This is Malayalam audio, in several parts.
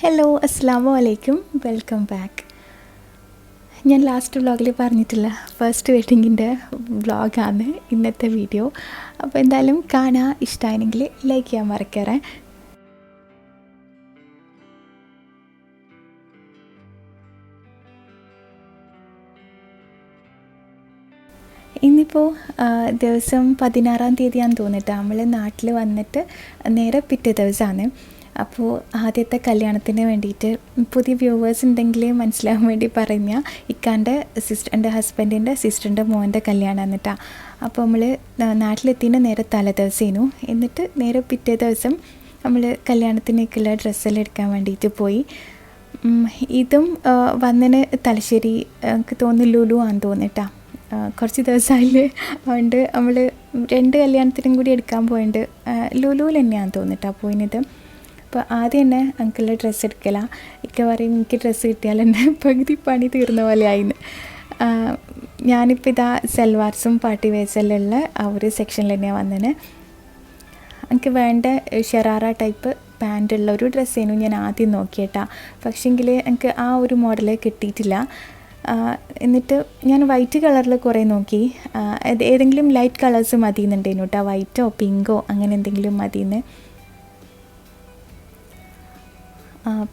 ഹലോ അസ്സാമു അലൈക്കും, വെൽക്കം ബാക്ക്. ഞാൻ ലാസ്റ്റ് വ്ളോഗിൽ പറഞ്ഞിട്ടില്ല, ഫസ്റ്റ് വെഡിങ്ങിൻ്റെ വ്ളോഗാണ് ഇന്നത്തെ വീഡിയോ. അപ്പോൾ എന്തായാലും കാണാൻ ഇഷ്ടമായെങ്കിൽ ലൈക്ക് ചെയ്യാൻ മറക്കാറേ. ഇന്നിപ്പോൾ ദിവസം 16-ാം തീയതിയാണെന്ന് തോന്നിയിട്ട് നമ്മൾ നാട്ടിൽ വന്നിട്ട് നേരെ പിറ്റേ ദിവസമാണ്. അപ്പോൾ ആദ്യത്തെ കല്യാണത്തിന് വേണ്ടിയിട്ട് പുതിയ വ്യൂവേഴ്സ് ഉണ്ടെങ്കിൽ മനസ്സിലാകാൻ വേണ്ടി പറയുന്ന ഇക്കാൻ്റെ എൻ്റെ ഹസ്ബൻഡിൻ്റെ സിസ്റ്ററിൻ്റെ മോൻ്റെ കല്യാണം എന്നിട്ടാണ്. അപ്പോൾ നമ്മൾ നാട്ടിലെത്തിൻ്റെ നേരെ തലേ ദിവസമായിരുന്നു. എന്നിട്ട് നേരെ പിറ്റേ ദിവസം നമ്മൾ കല്യാണത്തിനേക്കുള്ള ഡ്രസ്സെല്ലാം എടുക്കാൻ വേണ്ടിയിട്ട് പോയി. ഇതും വന്നതിന് തലശ്ശേരി എനിക്ക് തോന്നുന്നു ലുലു ആണെന്ന് തോന്നിയിട്ടാണ്. കുറച്ച് ദിവസമായില്ലേ, അതുകൊണ്ട് നമ്മൾ 2 കല്യാണത്തിനും കൂടി എടുക്കാൻ പോയിട്ട് ലുലുവിൽ തന്നെയാണെന്ന് തോന്നിയിട്ടാണ് പോയിത്. അപ്പോൾ ആദ്യം തന്നെ അങ്കിളുടെ ഡ്രസ്സ് എടുക്കല. ഇക്ക പറയും എനിക്ക് ഡ്രസ്സ് കിട്ടിയാൽ തന്നെ പകുതി പണി തീർന്ന പോലെ ആയിന്ന്. ഞാനിപ്പോൾ ഇതാ സെൽവാർസും പാർട്ടി വേഴ്സെല്ലാം ഉള്ള ആ ഒരു സെക്ഷനിൽ തന്നെയാണ് വന്നത്. എനിക്ക് വേണ്ട ഷറാറ ടൈപ്പ് പാൻറ്റുള്ള ഒരു ഡ്രസ്സേനു ഞാൻ ആദ്യം നോക്കിയിട്ടാ. പക്ഷേങ്കിൽ എനിക്ക് ആ ഒരു മോഡൽ കിട്ടിയിട്ടില്ല. എന്നിട്ട് ഞാൻ വൈറ്റ് കളറിൽ കുറേ നോക്കി. ഏതെങ്കിലും ലൈറ്റ് കളേഴ്സ് മതിയെന്നുണ്ടായിരുന്നു കേട്ടോ, വൈറ്റോ പിങ്കോ അങ്ങനെ എന്തെങ്കിലും മതിയെന്ന്.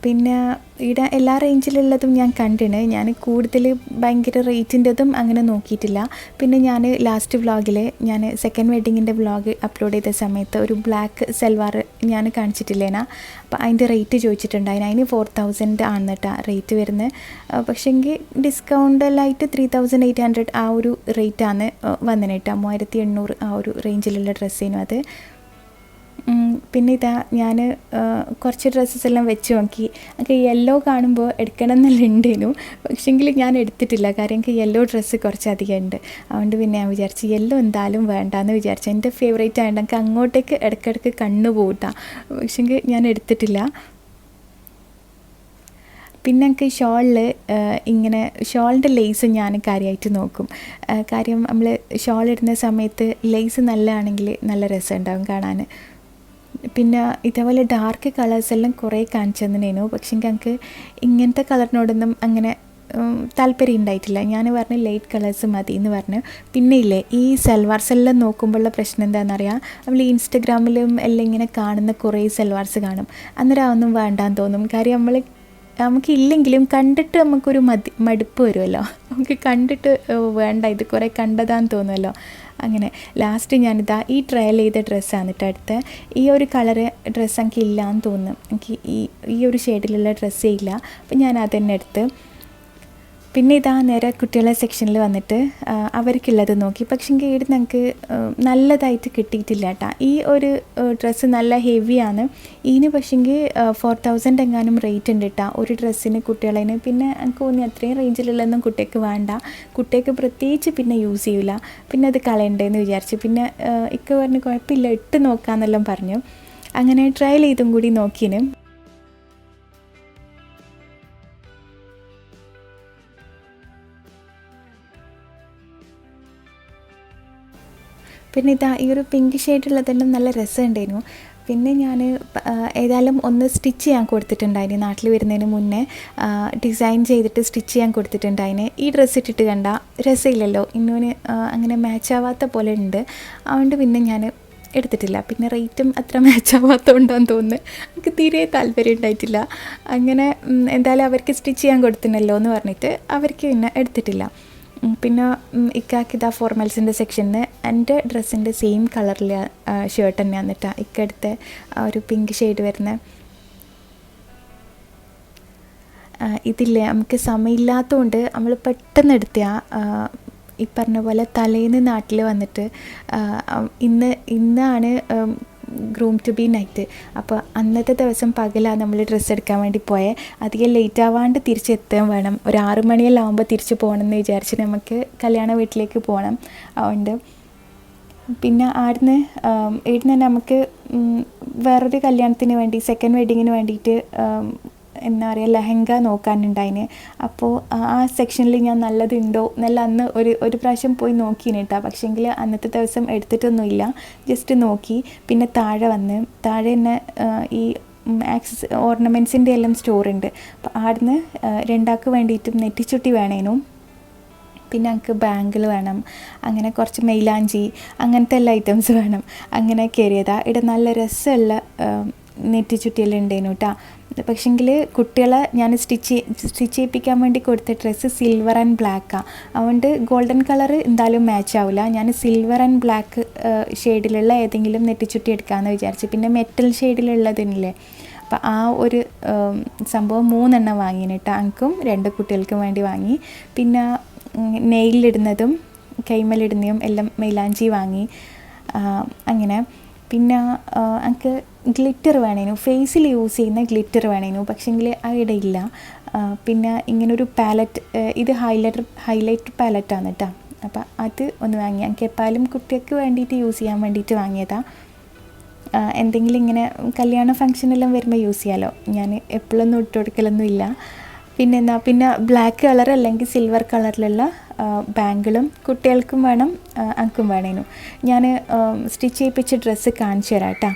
പിന്നെ ഇവിടെ എല്ലാ റേഞ്ചിലുള്ളതും ഞാൻ കണ്ടിന്. ഞാൻ കൂടുതൽ ഭയങ്കര റേറ്റിൻ്റെതും അങ്ങനെ നോക്കിയിട്ടില്ല. പിന്നെ ഞാൻ ലാസ്റ്റ് വ്ളോഗിൽ ഞാൻ സെക്കൻഡ് വെഡ്ഡിങ്ങിൻ്റെ വ്ളോഗ് അപ്ലോഡ് ചെയ്ത സമയത്ത് ഒരു ബ്ലാക്ക് സൽവാർ ഞാൻ കാണിച്ചിട്ടില്ലേനാ. അപ്പോൾ അതിൻ്റെ റേറ്റ് ചോദിച്ചിട്ടുണ്ടായിരുന്നു. അതിന് 4000 ആണ് കേട്ടോ റേറ്റ് വരുന്നത്. പക്ഷേങ്കിൽ ഡിസ്കൗണ്ടെല്ലായിട്ട് 3800 ആ ഒരു റേറ്റാണ് വന്നത് കേട്ടോ. 3800 ആ ഒരു റേഞ്ചിലുള്ള ഡ്രസ്സേനും അത്. പിന്നെ ഇതാ ഞാൻ കുറച്ച് ഡ്രസ്സസ് എല്ലാം വെച്ച് നോക്കി. എനിക്ക് യെല്ലോ കാണുമ്പോൾ എടുക്കണം എന്നല്ല ഉണ്ടേനു, പക്ഷേങ്കിൽ ഞാൻ എടുത്തിട്ടില്ല. കാര്യം എനിക്ക് യെല്ലോ ഡ്രസ്സ് കുറച്ചധികം ഉണ്ട്. അതുകൊണ്ട് പിന്നെ ഞാൻ വിചാരിച്ചു യെല്ലോ എന്തായാലും വേണ്ടാന്ന് വിചാരിച്ചു. എൻ്റെ ഫേവറേറ്റ് ആയതുകൊണ്ട് എനിക്ക് അങ്ങോട്ടേക്ക് ഇടയ്ക്കിടയ്ക്ക് കണ്ണു പോകട്ടാ, പക്ഷേങ്കിൽ ഞാൻ എടുത്തിട്ടില്ല. പിന്നെ എനിക്ക് ഷോളിൽ ഇങ്ങനെ ഷോളിൻ്റെ ലേസ് ഞാൻ കാര്യമായിട്ട് നോക്കും. കാര്യം നമ്മൾ ഷോൾ ഇടുന്ന സമയത്ത് ലേസ് നല്ലതാണെങ്കിൽ നല്ല രസമുണ്ടാകും കാണാൻ. പിന്നെ ഇതേപോലെ ഡാർക്ക് കളേഴ്സ് എല്ലാം കുറേ കാണിച്ചു തന്നേനു, പക്ഷേ എനിക്ക് ഇങ്ങനത്തെ കളറിനോടൊന്നും അങ്ങനെ താല്പര്യം ഉണ്ടായിട്ടില്ല. ഞാൻ പറഞ്ഞു ലൈറ്റ് കളേഴ്സ് മതി എന്ന് പറഞ്ഞു. പിന്നെ ഇല്ലേ, ഈ സൽവാർസ് എല്ലാം നോക്കുമ്പോഴുള്ള പ്രശ്നം എന്താണെന്നറിയാം, നമ്മൾ ഈ ഇൻസ്റ്റഗ്രാമിലും എല്ലാം ഇങ്ങനെ കാണുന്ന കുറേ സൽവാർസ് കാണും. അന്നേരം അതൊന്നും വേണ്ടാന്ന് തോന്നും. കാര്യം നമുക്കില്ലെങ്കിലും കണ്ടിട്ട് നമുക്കൊരു മടുപ്പ് വരുമല്ലോ. നമുക്ക് കണ്ടിട്ട് വേണ്ട, ഇത് കുറേ കണ്ടതാന്ന് തോന്നുമല്ലോ. അങ്ങനെ ലാസ്റ്റ് ഞാനിതാ ഈ ട്രയൽ ചെയ്ത ഡ്രസ്സാണ് കേട്ടോ എടുത്ത്. ഈ ഒരു കളറ് ഡ്രസ്സ് എനിക്ക് ഇല്ലയെന്ന് തോന്നുന്നു. എനിക്ക് ഈ ഒരു ഷെയ്ഡിലുള്ള ഡ്രസ്സേ ഇല്ല. അപ്പം ഞാൻ അതന്നെ എടുത്ത്. പിന്നെ ഇതാ നേരെ കുട്ടികളെ സെക്ഷനിൽ വന്നിട്ട് അവർക്കുള്ളത് നോക്കി. പക്ഷേങ്കിൽ ഇവിടെ ഞങ്ങൾക്ക് നല്ലതായിട്ട് കിട്ടിയിട്ടില്ല കേട്ടോ. ഈ ഒരു ഡ്രസ്സ് നല്ല ഹെവിയാണ്. ഇതിന് പക്ഷേങ്കിൽ 4000 എങ്ങാനും റേറ്റ് ഉണ്ട് കേട്ടോ ഒരു ഡ്രസ്സിന് കുട്ടികളതിന്. പിന്നെ എനിക്ക് തോന്നി അത്രയും റേഞ്ചിലുള്ളതൊന്നും കുട്ടിക്ക് വേണ്ട, കുട്ടിക്ക് പ്രത്യേകിച്ച് പിന്നെ യൂസ് ചെയ്യില്ല, പിന്നെ അത് കളയണ്ടേന്ന് വിചാരിച്ചു. പിന്നെ ഇക്ക പറഞ്ഞ് കുഴപ്പമില്ല ഇട്ട് നോക്കാമെന്നെല്ലാം പറഞ്ഞു. അങ്ങനെ ട്രയൽ ചെയ്തും കൂടി നോക്കിന്. പിന്നെ ഇതാ ഈ ഒരു പിങ്ക് ഷെയ്ഡുള്ളതെല്ലാം നല്ല രസമുണ്ടായിരുന്നു. പിന്നെ ഞാൻ ഏതായാലും ഒന്ന് സ്റ്റിച്ച് ചെയ്യാൻ കൊടുത്തിട്ടുണ്ടായിന്. നാട്ടിൽ വരുന്നതിന് മുന്നേ ഡിസൈൻ ചെയ്തിട്ട് സ്റ്റിച്ച് ചെയ്യാൻ കൊടുത്തിട്ടുണ്ടായിന്. ഈ ഡ്രസ്സ് ഇട്ടിട്ട് കണ്ട രസമില്ലല്ലോ, ഇന്നൂന് അങ്ങനെ മാച്ചാവാത്ത പോലെ ഉണ്ട്. അതുകൊണ്ട് പിന്നെ ഞാൻ എടുത്തിട്ടില്ല. പിന്നെ റേറ്റും അത്ര മാച്ചാവാത്തതുകൊണ്ടാന്ന് തോന്നുന്നു. എനിക്ക് തീരെ താല്പര്യം ഉണ്ടായിട്ടില്ല. അങ്ങനെ എന്തായാലും അവർക്ക് സ്റ്റിച്ച് ചെയ്യാൻ കൊടുത്തിനല്ലോ എന്ന് പറഞ്ഞിട്ട് അവർക്ക് പിന്നെ എടുത്തിട്ടില്ല. പിന്നെ ഇക്കാക്കിതാ ഫോർമൽസിൻ്റെ സെക്ഷനിൽ എൻ്റെ ഡ്രസ്സിൻ്റെ സെയിം കളറിൽ ഷർട്ട് തന്നെ വന്നിട്ടാണ് ഇക്കെടുത്ത് ഒരു പിങ്ക് ഷെയ്ഡ് വരുന്ന. ഇതില്ലേ, നമുക്ക് സമയമില്ലാത്തതുകൊണ്ട് നമ്മൾ പെട്ടെന്ന് എടുത്ത ഈ പറഞ്ഞ പോലെ തലേന്ന് നാട്ടിൽ വന്നിട്ട് ഇന്നാണ് ഗ്രൂം ടു ബി നൈറ്റ്. അപ്പോൾ അന്നത്തെ ദിവസം പകലാണ് നമ്മൾ ഡ്രസ്സ് എടുക്കാൻ വേണ്ടി പോയത്. അധികം ലേറ്റ് ആവാണ്ട് തിരിച്ചെത്താൻ വേണം. ഒരു 6 മണിയെല്ലാം ആകുമ്പോൾ തിരിച്ച് പോകണമെന്ന് വിചാരിച്ച് നമുക്ക് കല്യാണ വീട്ടിലേക്ക് പോകണം. അതുകൊണ്ട് പിന്നെ ഇവിടുന്ന് തന്നെ നമുക്ക് വേറൊരു കല്യാണത്തിന് വേണ്ടി സെക്കൻഡ് വെഡ്ഡിങ്ങിന് വേണ്ടിയിട്ട് എന്താ പറയുക ലെഹങ്ക നോക്കാനുണ്ടായിന്. അപ്പോൾ ആ സെക്ഷനിൽ ഞാൻ നല്ലതുണ്ടോ എന്നല്ല അന്ന് ഒരു പ്രാവശ്യം പോയി നോക്കിന് കേട്ടോ. പക്ഷേങ്കിൽ അന്നത്തെ ദിവസം എടുത്തിട്ടൊന്നുമില്ല, ജസ്റ്റ് നോക്കി. പിന്നെ താഴെ തന്നെ ഈ ഓർണമെൻറ്റ്സിൻ്റെ എല്ലാം സ്റ്റോറുണ്ട്. അപ്പോൾ ആടുന്ന് രണ്ടാൾക്ക് വേണ്ടിയിട്ടും നെറ്റിച്ചുട്ടി വേണേനും പിന്നെ ഞങ്ങൾക്ക് ബാങ്കിൾ വേണം, അങ്ങനെ കുറച്ച് മൈലാഞ്ചി അങ്ങനത്തെ എല്ലാ ഐറ്റംസ് വേണം. അങ്ങനെ കയറിയതാണ്. ഇവിടെ നല്ല രസമുള്ള നെറ്റിച്ചുട്ടിയെല്ലാം ഉണ്ടേനു കേട്ടോ. പക്ഷേങ്കിൽ കുട്ടികളെ ഞാൻ സ്റ്റിച്ച് ചെയ്യിപ്പിക്കാൻ വേണ്ടി കൊടുത്ത ഡ്രസ്സ് സിൽവർ ആൻഡ് ബ്ലാക്കാണ്. അതുകൊണ്ട് ഗോൾഡൻ കളർ എന്തായാലും മാച്ച് ആവില്ല. ഞാൻ സിൽവർ ആൻഡ് ബ്ലാക്ക് ഷെയ്ഡിലുള്ള ഏതെങ്കിലും നെറ്റിച്ചുട്ടി എടുക്കാമെന്ന് വിചാരിച്ചു. പിന്നെ മെറ്റൽ ഷെയ്ഡിലുള്ളതിനില്ലേ, അപ്പോൾ ആ ഒരു സംഭവം 3 എണ്ണം വാങ്ങിന് കേട്ടോ. എനിക്കും 2 കുട്ടികൾക്കും വേണ്ടി വാങ്ങി. പിന്നെ നെയിലിടുന്നതും കൈമലിടുന്നതും എല്ലാം മൈലാഞ്ചി വാങ്ങി. അങ്ങനെ പിന്നെ എനിക്ക് ഗ്ലിറ്റർ വേണേനു, ഫേസിൽ യൂസ് ചെയ്യുന്ന ഗ്ലിറ്റർ വേണേനു, പക്ഷേങ്കിൽ അവിടെ ഇല്ല. പിന്നെ ഇങ്ങനൊരു പാലറ്റ്, ഇത് ഹൈലൈറ്റർ പാലറ്റാണ് കേട്ടോ. അപ്പോൾ അത് ഒന്ന് വാങ്ങി. എനിക്ക് എപ്പാലും കുട്ടികൾക്ക് വേണ്ടിയിട്ട് യൂസ് ചെയ്യാൻ വേണ്ടിയിട്ട് വാങ്ങിയതാണ്. എന്തെങ്കിലും ഇങ്ങനെ കല്യാണ ഫംഗ്ഷനെല്ലാം വരുമ്പോൾ യൂസ് ചെയ്യാമല്ലോ. ഞാൻ എപ്പോഴൊന്നും ഇട്ട് കൊടുക്കലൊന്നും ഇല്ല. പിന്നെ ബ്ലാക്ക് കളർ അല്ലെങ്കിൽ സിൽവർ കളറിലുള്ള ബാങ്കിളും കുട്ടികൾക്കും വേണം, എനിക്കും വേണേനു. ഞാൻ സ്റ്റിച്ച് ചെയ്യിപ്പിച്ച ഡ്രസ്സ് കാണിച്ചു തരാം കേട്ടോ.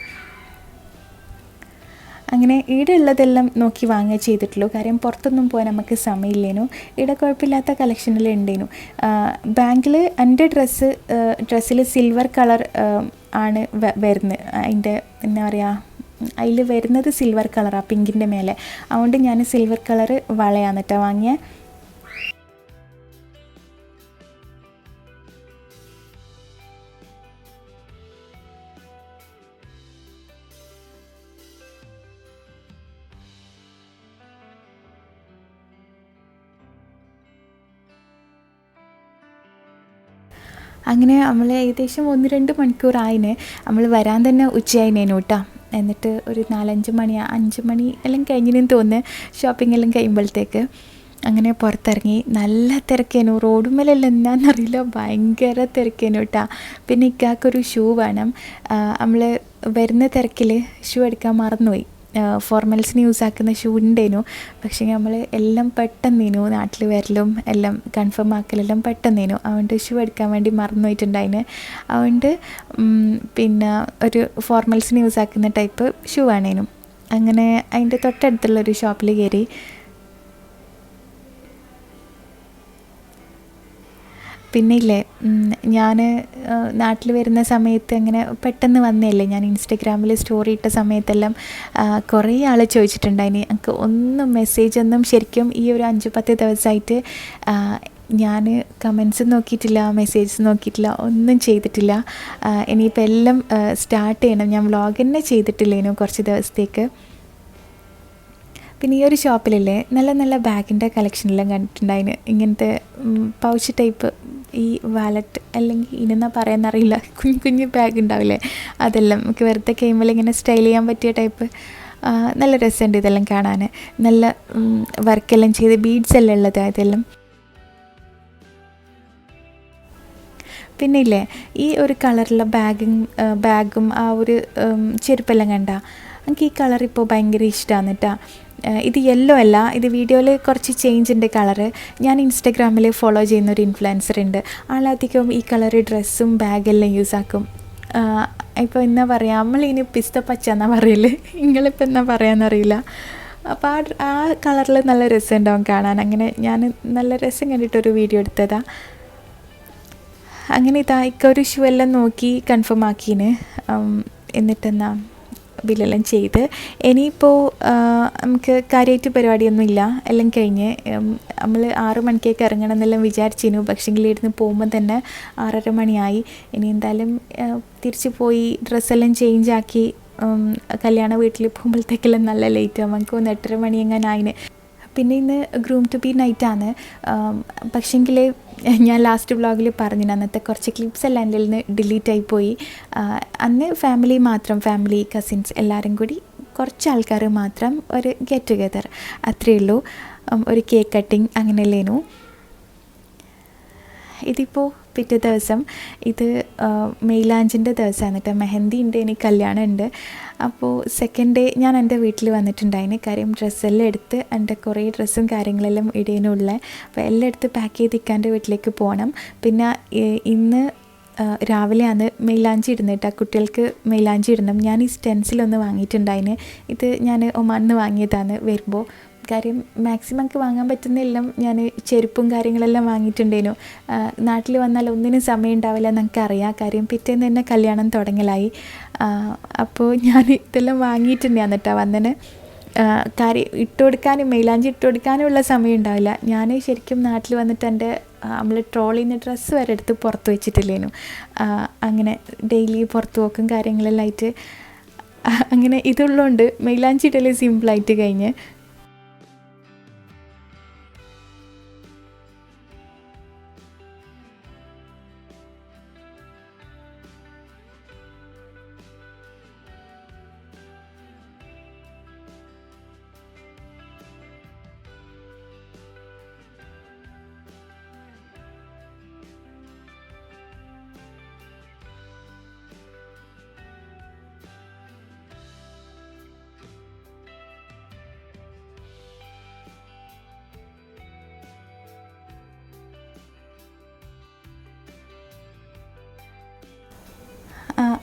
അങ്ങനെ ഇവിടെ ഉള്ളതെല്ലാം നോക്കി വാങ്ങുക ചെയ്തിട്ടുള്ളൂ. കാര്യം പുറത്തൊന്നും പോകാൻ നമുക്ക് സമയമില്ലേനു. ഇവിടെ കുഴപ്പമില്ലാത്ത കളക്ഷനെല്ലാം ഉണ്ടേനു. ബാങ്കിൽ എൻ്റെ ഡ്രസ്സിൽ സിൽവർ കളർ ആണ് വരുന്നത്. അതിൻ്റെ എന്താ പറയുക, അതിൽ വരുന്നത് സിൽവർ കളറാണ് പിങ്കിൻ്റെ മേലെ. അതുകൊണ്ട് ഞാൻ സിൽവർ കളർ വളയാണ് കേട്ടോ വാങ്ങിയത്. അങ്ങനെ നമ്മൾ ഏകദേശം 1-2 മണിക്കൂറായിന്. നമ്മൾ വരാൻ തന്നെ ഉച്ചയായിനേനു കേട്ടോ. എന്നിട്ട് ഒരു 4-5 മണി 5 മണി എല്ലാം കഴിഞ്ഞിനെന്ന് തോന്നുന്നു, ഷോപ്പിംഗ് എല്ലാം കഴിയുമ്പോഴത്തേക്ക്. അങ്ങനെ പുറത്തിറങ്ങി. നല്ല തിരക്കേനു, റോഡുമേലെല്ലാം എന്താണെന്നറിയില്ല, ഭയങ്കര തിരക്കേനു കേട്ടോ. പിന്നെ ഇക്കാക്കൊരു ഷൂ വേണം. നമ്മൾ വരുന്ന തിരക്കിൽ ഷൂ എടുക്കാൻ മറന്നുപോയി. ഫോർമൽസിന് യൂസ് ആക്കുന്ന ഷൂ ഉണ്ടേനു. പക്ഷേ നമ്മൾ എല്ലാം പെട്ടെന്നേനു, നാട്ടിൽ വരലും എല്ലാം കൺഫേം ആക്കലെല്ലാം പെട്ടെന്നേനു. അതുകൊണ്ട് ഷൂ എടുക്കാൻ വേണ്ടി മറന്നു പോയിട്ടുണ്ടായിന്. അതുകൊണ്ട് പിന്നെ ഒരു ഫോർമൽസിന് യൂസ് ആക്കുന്ന ടൈപ്പ് ഷൂ വേണേനു. അങ്ങനെ അതിൻ്റെ തൊട്ടടുത്തുള്ളൊരു ഷോപ്പിൽ കയറി. പിന്നെ ഇല്ലേ, ഞാൻ നാട്ടിൽ വരുന്ന സമയത്ത് അങ്ങനെ പെട്ടെന്ന് വന്നതല്ലേ, ഞാൻ ഇൻസ്റ്റഗ്രാമിൽ സ്റ്റോറി ഇട്ട സമയത്തെല്ലാം കുറേ ആൾ ചോദിച്ചിട്ടുണ്ടായിന്. എനിക്ക് ഒന്നും മെസ്സേജൊന്നും ശരിക്കും ഈ ഒരു 5-10 ദിവസമായിട്ട് ഞാൻ കമൻസ് നോക്കിയിട്ടില്ല, മെസ്സേജസ് നോക്കിയിട്ടില്ല, ഒന്നും ചെയ്തിട്ടില്ല. ഇനിയിപ്പോൾ എല്ലാം സ്റ്റാർട്ട് ചെയ്യണം. ഞാൻ വ്ളോഗ് തന്നെ ചെയ്തിട്ടില്ലേനു കുറച്ച് ദിവസത്തേക്ക്. പിന്നെ ഈ ഒരു ഷോപ്പിലല്ലേ നല്ല നല്ല ബാഗിൻ്റെ കളക്ഷനെല്ലാം കണ്ടിട്ടുണ്ടായിന്. ഇങ്ങനത്തെ പൗച്ച് ടൈപ്പ്, ഈ വാലറ്റ് അല്ലെങ്കിൽ ഇനെന്നാ പറയാമെന്നറിയില്ല, കുഞ്ഞു ബാഗ് ഉണ്ടാവില്ലേ, അതെല്ലാം നമുക്ക് വെറുതെ കഴിയുമ്പോൾ ഇങ്ങനെ സ്റ്റൈൽ ചെയ്യാൻ പറ്റിയ ടൈപ്പ്. നല്ല രസമുണ്ട് ഇതെല്ലാം കാണാൻ. നല്ല വർക്കെല്ലാം ചെയ്ത് ബീഡ്സ് എല്ലാം ഉള്ളത് ഇതെല്ലാം. പിന്നെ ഇല്ലേ, ഈ ഒരു കളറുള്ള ബാഗും ആ ഒരു ചെരുപ്പെല്ലാം കണ്ട, എനിക്ക് ഈ കളർ ഇപ്പോൾ ഭയങ്കര ഇഷ്ടമാണ് കേട്ടോ. ഇത് യെല്ലോ അല്ല, ഇത് വീഡിയോയിൽ കുറച്ച് ചേഞ്ച് ഉണ്ട് കളറ്. ഞാൻ ഇൻസ്റ്റഗ്രാമിൽ ഫോളോ ചെയ്യുന്നൊരു ഇൻഫ്ലുവൻസർ ഉണ്ട്. ആളധികം ഈ കളർ ഡ്രസ്സും ബാഗെല്ലാം യൂസ് ആക്കും. ഇപ്പോൾ എന്നാ പറയുക, നമ്മളിനി പിസ്ത പച്ച എന്നാ പറയല്, നിങ്ങളിപ്പോൾ എന്നാ പറയാമെന്നറിയില്ല. അപ്പോൾ ആ കളറിൽ നല്ല രസം ഉണ്ടാവും കാണാൻ. അങ്ങനെ ഞാൻ നല്ല രസം കണ്ടിട്ടൊരു വീഡിയോ എടുത്തതാണ്. അങ്ങനെ ഇതായിക്കൊരു ഷൂ എല്ലാം നോക്കി കൺഫേം ആക്കീന്. എന്നിട്ടെന്നാ ബില്ലെല്ലാം ചെയ്ത് ഇനിയിപ്പോൾ നമുക്ക് കാര്യമായിട്ട് പരിപാടിയൊന്നും ഇല്ല, എല്ലാം കഴിഞ്ഞ് നമ്മൾ 6 മണിക്കേക്ക് ഇറങ്ങണം എന്നെല്ലാം വിചാരിച്ചിരുന്നു. പക്ഷേങ്കിൽ ഇരുന്ന് പോകുമ്പോൾ തന്നെ 6:30 മണിയായി. ഇനി എന്തായാലും തിരിച്ച് പോയി ഡ്രസ്സെല്ലാം ചേഞ്ച് ആക്കി കല്യാണ വീട്ടിൽ പോകുമ്പോഴത്തേക്കെല്ലാം നല്ല ലേറ്റ് ആവും. നമുക്ക് 8:30 മണി എങ്ങനെ ആയിന്. പിന്നെ ഇന്ന് ഗ്രൂം ടു ബി നൈറ്റാണ്. പക്ഷേങ്കിൽ ഞാൻ ലാസ്റ്റ് വ്ളോഗിൽ പറഞ്ഞിന് അന്നത്തെ കുറച്ച് ക്ലിപ്സ് എല്ലാം എൻ്റെ നിന്ന് ഡിലീറ്റ് ആയിപ്പോയി. അന്ന് ഫാമിലി കസിൻസ് എല്ലാവരും കൂടി കുറച്ച് ആൾക്കാർ മാത്രം ഒരു ഗെറ്റ് ടുഗെദർ, അത്രയേ ഉള്ളൂ. ഒരു കേക്ക് കട്ടിങ് അങ്ങനെയല്ലേനു. ഇതിപ്പോൾ പിറ്റേ ദിവസം, ഇത് മെയിലാഞ്ചിൻ്റെ ദിവസമാണ് കേട്ടോ. മെഹന്തി ഉണ്ട്, എനിക്ക് കല്യാണം ഉണ്ട്. അപ്പോൾ സെക്കൻഡ് ഡേ ഞാൻ എൻ്റെ വീട്ടിൽ വന്നിട്ടുണ്ടായിന്. കാര്യം ഡ്രസ്സെല്ലാം എടുത്ത് എൻ്റെ കുറേ ഡ്രസ്സും കാര്യങ്ങളെല്ലാം ഇടേനുള്ള, അപ്പോൾ എല്ലാം എടുത്ത് പാക്ക് ചെയ്ത് ഇക്കാൻ്റെ വീട്ടിലേക്ക് പോകണം. പിന്നെ ഇന്ന് രാവിലെയാണ് മെയിലാഞ്ചി ഇടുന്നത് കേട്ടോ. കുട്ടികൾക്ക് മെയിലാഞ്ചി ഇടണം. ഞാൻ ഈ സ്റ്റെൻസിലൊന്ന് വാങ്ങിയിട്ടുണ്ടായിന്. ഇത് ഞാൻ ഒമാനിൽ നിന്ന് വാങ്ങിയതാണ് വരുമ്പോൾ. കാര്യം മാക്സിമം എനിക്ക് വാങ്ങാൻ പറ്റുന്നതെല്ലാം ഞാൻ ചെരുപ്പും കാര്യങ്ങളെല്ലാം വാങ്ങിയിട്ടുണ്ടേനു. നാട്ടിൽ വന്നാൽ ഒന്നിനും സമയം ഉണ്ടാവില്ല എന്നൊക്കെയറിയാം. കാര്യം പിറ്റേന്ന് തന്നെ കല്യാണം തുടങ്ങലായി. അപ്പോൾ ഞാൻ ഇതെല്ലാം വാങ്ങിയിട്ടുണ്ടായിരുന്നു കേട്ടോ വന്നതിന്. കാര്യം ഇട്ട് കൊടുക്കാനും മെയിലാഞ്ചി ഇട്ട് കൊടുക്കാനുമുള്ള സമയം ഉണ്ടാവില്ല. ഞാൻ ശരിക്കും നാട്ടിൽ വന്നിട്ട് എൻ്റെ നമ്മൾ ട്രോളിൽ നിന്ന് ഡ്രസ്സ് വരെ എടുത്ത് പുറത്ത് വെച്ചിട്ടില്ലേനു. അങ്ങനെ ഡെയിലി പുറത്ത് പോക്കും കാര്യങ്ങളെല്ലാം ആയിട്ട് അങ്ങനെ ഇതുള്ളതുകൊണ്ട് മെയിലാഞ്ചി ഇടൽ സിമ്പിളായിട്ട് കഴിഞ്ഞ്.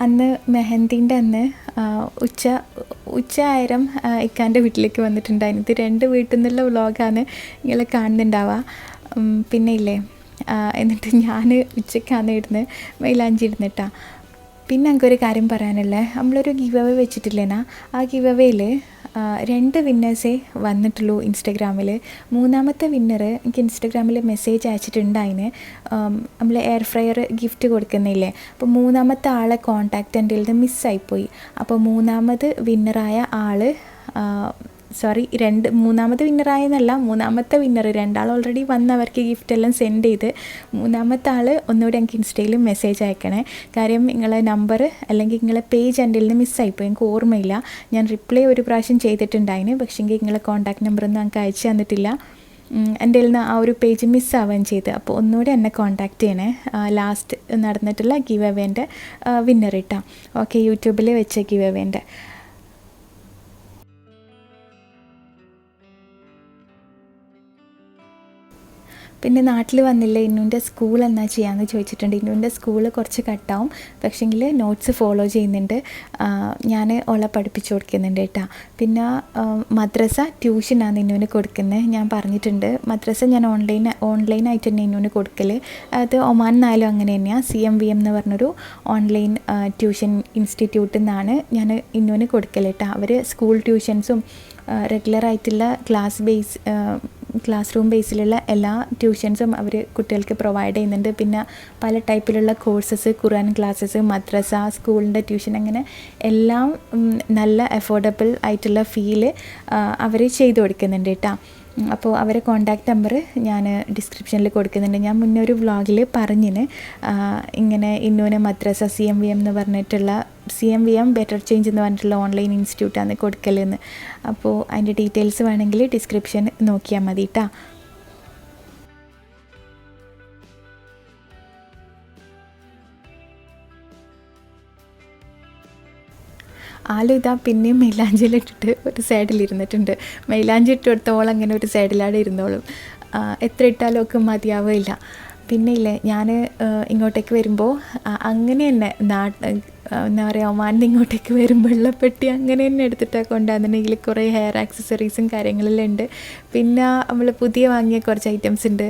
അന്ന് മെഹന്തിൻ്റെ അന്ന് ഉച്ച ആയിരം ഇക്കാൻ്റെ വീട്ടിലേക്ക് വന്നിട്ടുണ്ടായിരുന്നു. ഇത് 2 വീട്ടിൽ നിന്നുള്ള വ്ളോഗാണ് നിങ്ങൾ കാണുന്നുണ്ടാവുക. പിന്നെ ഇല്ലേ, എന്നിട്ട് ഞാൻ ഉച്ചയ്ക്കാണ് ഇടുന്നത് മെയിലാഞ്ചി ഇടുന്നിട്ടാണ്. പിന്നെ എനിക്കൊരു കാര്യം പറയാനുള്ളത്, നമ്മളൊരു ഗിവ് അവേ വെച്ചിട്ടില്ലേനാ, ആ ഗിവ് അവേയിൽ 2 വിന്നേഴ്സേ വന്നിട്ടുള്ളൂ ഇൻസ്റ്റഗ്രാമിൽ. 3ാമത്തെ വിന്നർ എനിക്ക് ഇൻസ്റ്റഗ്രാമിൽ മെസ്സേജ് അയച്ചിട്ടുണ്ടായിന്. നമ്മൾ എയർ ഫ്രയർ ഗിഫ്റ്റ് കൊടുക്കുന്നില്ലേ, അപ്പോൾ 3ാമത്തെ ആളെ കോൺടാക്റ്റ് എൻ്റെ നിന്ന് മിസ്സായിപ്പോയി. അപ്പോൾ 3ാമത് വിന്നറായ ആൾ മൂന്നാമത്തെ വിന്നറായെന്നല്ല, 3ാമത്തെ വിന്നർ 2 ആൾ ഓൾറെഡി വന്ന് അവർക്ക് ഗിഫ്റ്റ് എല്ലാം സെൻഡ് ചെയ്ത്. 3ാമത്തെ ആൾ ഒന്നുകൂടി എനിക്ക് ഇൻസ്റ്റയിൽ മെസ്സേജ് അയക്കണേ. കാര്യം നിങ്ങളെ നമ്പർ അല്ലെങ്കിൽ നിങ്ങളെ പേജ് എൻ്റെ നിന്ന് മിസ്സായിപ്പോയി, എനിക്ക് ഓർമ്മയില്ല. ഞാൻ റിപ്ലൈ ഒരു പ്രാവശ്യം ചെയ്തിട്ടുണ്ടായിന്, പക്ഷേങ്കിൽ നിങ്ങളെ കോൺടാക്ട് നമ്പറൊന്നും എനിക്ക് അയച്ചു തന്നിട്ടില്ല. എൻ്റെ നിന്ന് ആ ഒരു പേജ് മിസ്സാവുകയും ചെയ്ത്. അപ്പോൾ ഒന്നുകൂടി എന്നെ കോൺടാക്റ്റ് ചെയ്യണേ. ലാസ്റ്റ് നടന്നിട്ടുള്ള ഗിവ് അവേൻ്റെ വിന്നർ ഇട്ടാം. ഓക്കെ, യൂട്യൂബിൽ വെച്ച ഗിവ് അവേൻ്റെ. പിന്നെ നാട്ടിൽ വന്നില്ല ഇന്നുൻ്റെ സ്കൂൾ എന്നാ ചെയ്യാമെന്ന് ചോദിച്ചിട്ടുണ്ട്. ഇന്നുൻ്റെ സ്കൂൾ കുറച്ച് കട്ടാവും, പക്ഷേങ്കിൽ നോട്ട്സ് ഫോളോ ചെയ്യുന്നുണ്ട്. ഞാൻ ഓളെ പഠിപ്പിച്ചു കൊടുക്കുന്നുണ്ട് കേട്ടോ. പിന്നെ മദ്രസ ട്യൂഷനാണ് ഇന്നുവിന് കൊടുക്കുന്നത്. ഞാൻ പറഞ്ഞിട്ടുണ്ട് മദ്രസ ഞാൻ ഓൺലൈനായിട്ട് തന്നെ ഇന്നുവിന് കൊടുക്കൽ. അത് ഒമാനിന്നായാലും അങ്ങനെ തന്നെയാണ്. CMVM എന്ന് പറഞ്ഞൊരു ഓൺലൈൻ ട്യൂഷൻ ഇൻസ്റ്റിറ്റ്യൂട്ടിൽ നിന്നാണ് ഞാൻ ഇന്നുവിന് കൊടുക്കൽ കേട്ടോ. അവർ സ്കൂൾ ട്യൂഷൻസും റെഗുലറായിട്ടുള്ള ക്ലാസ് റൂം ബേസിലുള്ള എല്ലാ ട്യൂഷൻസും അവർ കുട്ടികൾക്ക് പ്രൊവൈഡ് ചെയ്യുന്നുണ്ട്. പിന്നെ പല ടൈപ്പിലുള്ള കോഴ്സസ്, ഖുർആൻ ക്ലാസ്സസ്, മദ്രസ, സ്കൂളിൻ്റെ ട്യൂഷൻ, അങ്ങനെ എല്ലാം നല്ല അഫോർഡബിൾ ആയിട്ടുള്ള ഫീൽ അവർ ചെയ്തു കൊടുക്കുന്നുണ്ട് കേട്ടോ. അപ്പോൾ അവരെ കോൺടാക്റ്റ് നമ്പർ ഞാൻ ഡിസ്ക്രിപ്ഷനിൽ കൊടുക്കുന്നുണ്ട്. ഞാൻ മുന്നേ ഒരു വ്ളോഗിൽ പറഞ്ഞിന് ഇങ്ങനെ ഇന്നുവിന് മദ്രസ CMVM എന്ന് പറഞ്ഞിട്ടുള്ള CMVM ബെറ്റർ ചേഞ്ച് എന്ന് പറഞ്ഞിട്ടുള്ള ഓൺലൈൻ ഇൻസ്റ്റിറ്റ്യൂട്ടാണ് കൊടുക്കലെന്ന്. അപ്പോൾ അതിൻ്റെ ഡീറ്റെയിൽസ് വേണമെങ്കിൽ ഡിസ്ക്രിപ്ഷൻ നോക്കിയാൽ മതി കേട്ടോ. ആളും ഇതാ പിന്നെയും മൈലാഞ്ചിയിലിട്ടിട്ട് ഒരു സൈഡിലിരുന്നിട്ടുണ്ട്. മൈലാഞ്ചി ഇട്ട് കൊടുത്തോളം അങ്ങനെ ഒരു സൈഡിലാണ് ഇരുന്നോളും. എത്ര ഇട്ടാലും ഒക്കെ മതിയാവില്ല. പിന്നെ ഇല്ലേ, ഞാൻ ഇങ്ങോട്ടേക്ക് വരുമ്പോൾ അങ്ങനെ തന്നെ എന്താ പറയുക, ഒമാനിൽ ഇങ്ങോട്ടേക്ക് വരുമ്പോൾ വെള്ളപ്പെട്ടി അങ്ങനെ തന്നെ എടുത്തിട്ടാണ് കൊണ്ടുവന്നിട്ടുണ്ടെങ്കിൽ കുറേ ഹെയർ ആക്സസറീസും കാര്യങ്ങളെല്ലാം ഉണ്ട്. പിന്നെ നമ്മൾ പുതിയ വാങ്ങിയ കുറച്ച് ഐറ്റംസ് ഉണ്ട്.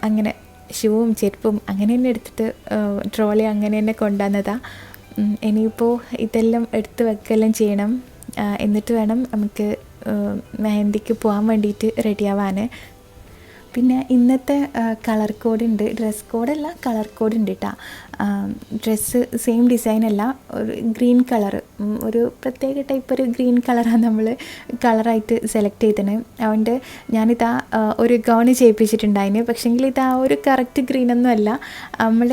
അങ്ങനെ ഷൂവും ചെരുപ്പും അങ്ങനെ തന്നെ എടുത്തിട്ട് ട്രോളി അങ്ങനെ തന്നെ കൊണ്ടുവന്നതാണ്. ഇനിയിപ്പോൾ ഇതെല്ലാം എടുത്ത് വെക്കെല്ലാം ചെയ്യണം. എന്നിട്ട് വേണം നമുക്ക് മെഹന്തിക്ക് പോകാൻ വേണ്ടിയിട്ട് റെഡിയാവാൻ. പിന്നെ ഇന്നത്തെ കളർ കോഡ് ഉണ്ട്, ഡ്രസ് കോഡല്ല കളർ കോഡ് ഉണ്ട് കേട്ടോ. ഡ്രസ്സ് സെയിം ഡിസൈനല്ല, ഒരു ഗ്രീൻ കളർ, ഒരു പ്രത്യേക ടൈപ്പ് ഒരു ഗ്രീൻ കളറാണ് നമ്മൾ കളറായിട്ട് സെലക്ട് ചെയ്തത്. അതുകൊണ്ട് ഞാനിതാ ഒരു ഗൗണ് ചെയ്യിപ്പിച്ചിട്ടുണ്ടായിന്. പക്ഷേങ്കിൽ ഇതാ ഒരു കറക്റ്റ് ഗ്രീനൊന്നും അല്ല. നമ്മൾ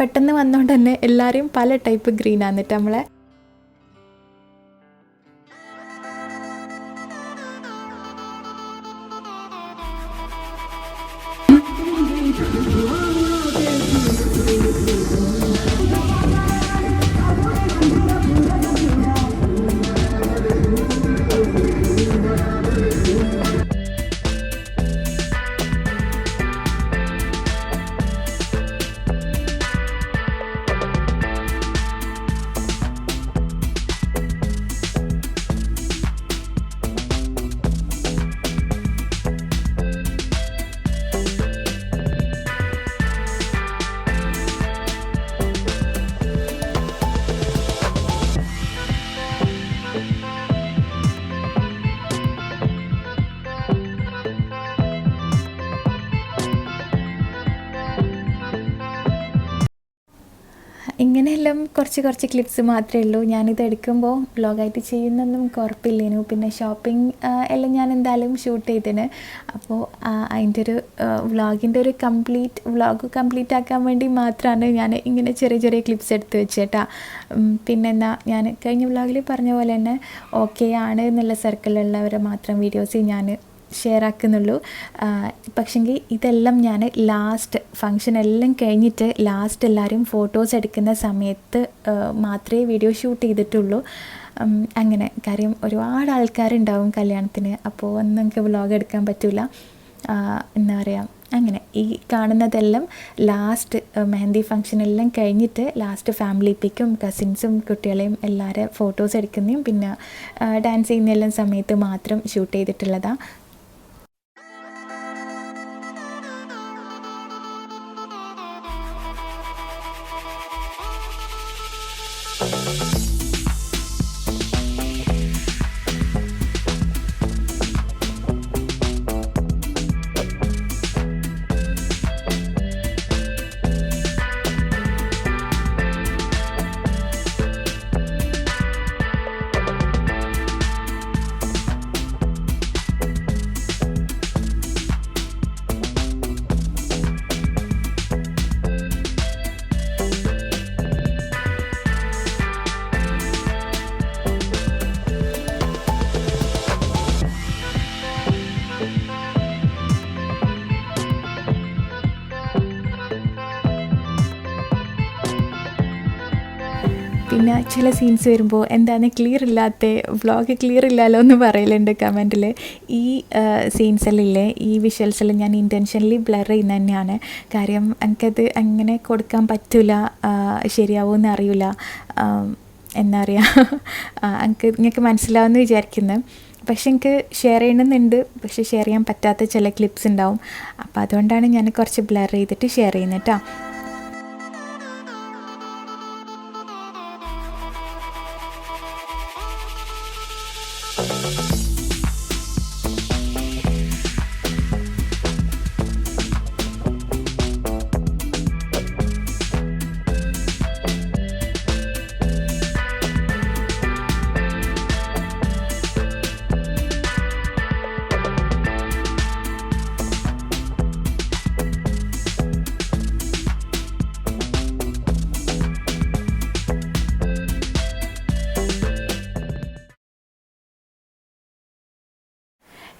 പെട്ടെന്ന് വന്നുകൊണ്ട് തന്നെ എല്ലാവരും പല ടൈപ്പ് ഗ്രീനാണ് എന്നിട്ട് നമ്മളെ ഇങ്ങനെയെല്ലാം കുറച്ച് കുറച്ച് ക്ലിപ്സ് മാത്രമേ ഉള്ളൂ. ഞാനിത് എടുക്കുമ്പോൾ വ്ളോഗായിട്ട് ചെയ്യുന്നൊന്നും കുഴപ്പമില്ലേനു. പിന്നെ ഷോപ്പിംഗ് എല്ലാം ഞാൻ എന്തായാലും ഷൂട്ട് ചെയ്തേന്. അപ്പോൾ അതിൻ്റെ ഒരു വ്ളോഗിൻ്റെ ഒരു വ്ളോഗ് കംപ്ലീറ്റ് ആക്കാൻ വേണ്ടി മാത്രമാണ് ഞാൻ ഇങ്ങനെ ചെറിയ ചെറിയ ക്ലിപ്സ് എടുത്ത് വെച്ചേട്ടാ. പിന്നെന്താ, ഞാൻ കഴിഞ്ഞ വ്ളോഗിൽ പറഞ്ഞ പോലെ തന്നെ ഓക്കെ ആണ് എന്നുള്ള സർക്കിളിലുള്ളവരെ മാത്രം വീഡിയോസ് ഞാൻ ഷെയർ ആക്കുന്നുള്ളൂ. പക്ഷെങ്കിൽ ഇതെല്ലാം ഞാൻ ലാസ്റ്റ് ഫങ്ഷൻ എല്ലാം കഴിഞ്ഞിട്ട് ലാസ്റ്റ് എല്ലാവരും ഫോട്ടോസ് എടുക്കുന്ന സമയത്ത് മാത്രമേ വീഡിയോ ഷൂട്ട് ചെയ്തിട്ടുള്ളൂ. അങ്ങനെ കാര്യം ഒരുപാട് ആൾക്കാരുണ്ടാവും കല്യാണത്തിന്, അപ്പോൾ ഒന്നും നമുക്ക് വ്ളോഗ് എടുക്കാൻ പറ്റില്ല. എന്താ പറയുക, അങ്ങനെ ഈ കാണുന്നതെല്ലാം ലാസ്റ്റ് മെഹന്തി ഫങ്ഷൻ എല്ലാം കഴിഞ്ഞിട്ട് ലാസ്റ്റ് ഫാമിലി പിക്കും കസിൻസും കുട്ടികളെയും എല്ലാവരും ഫോട്ടോസ് എടുക്കുന്നതും പിന്നെ ഡാൻസ് ചെയ്യുന്നതെല്ലാം സമയത്ത് മാത്രം ഷൂട്ട് ചെയ്തിട്ടുള്ളതാണ്. പിന്നെ ചില സീൻസ് വരുമ്പോൾ എന്താണ് വ്ളോഗ് ക്ലിയർ ഇല്ലല്ലോ എന്ന് പറയലുണ്ട് കമൻറ്റിൽ. ഈ സീൻസെല്ലാം ഇല്ലേ, ഈ വിഷ്വൽസെല്ലാം ഞാൻ ഇൻറ്റൻഷനലി ബ്ലർ ചെയ്യുന്ന തന്നെയാണ്. കാര്യം എനിക്കത് അങ്ങനെ കൊടുക്കാൻ പറ്റില്ല, ശരിയാവുമെന്ന് അറിയില്ല. എന്താ പറയുക, നിങ്ങൾക്ക് മനസ്സിലാവുമെന്ന് വിചാരിക്കുന്നത്. പക്ഷെ എനിക്ക് ഷെയർ ചെയ്യണമെന്നുണ്ട്, പക്ഷെ ഷെയർ ചെയ്യാൻ പറ്റാത്ത ചില ക്ലിപ്സ് ഉണ്ടാവും. അപ്പോൾ അതുകൊണ്ടാണ് ഞാൻ കുറച്ച് ബ്ലർ ചെയ്തിട്ട് ഷെയർ ചെയ്യുന്നത് കേട്ടോ.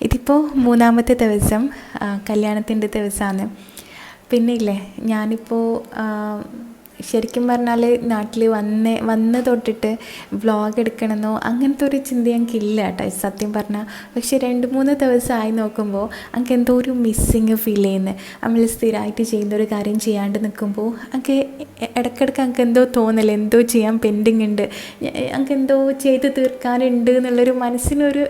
ഇതിപ്പോൾ 3-ാമത്തെ ദിവസം, കല്യാണത്തിൻ്റെ ദിവസമാണ്. പിന്നെ ഇല്ലേ, ഞാനിപ്പോൾ ശരിക്കും പറഞ്ഞാൽ നാട്ടിൽ വന്ന് തൊട്ടിട്ട് വ്ളോഗ് എടുക്കണമെന്നോ അങ്ങനത്തെ ഒരു ചിന്ത എനിക്കില്ല കേട്ടോ സത്യം പറഞ്ഞാൽ. പക്ഷെ 2-3 ദിവസമായി നോക്കുമ്പോൾ എനിക്ക് എന്തോ ഒരു മിസ്സിങ് ഫീൽ ചെയ്യുന്നത്. നമ്മൾ സ്ഥിരമായിട്ട് ചെയ്യുന്നൊരു കാര്യം ചെയ്യാണ്ട് നിൽക്കുമ്പോൾ എനിക്ക് ഇടയ്ക്കിടയ്ക്ക് എനിക്ക് എന്തോ തോന്നൽ, എന്തോ ചെയ്യാൻ പെൻഡിങ് ഉണ്ട്, എനിക്ക് എന്തോ ചെയ്ത് തീർക്കാനുണ്ട് എന്നുള്ളൊരു മനസ്സിനൊരു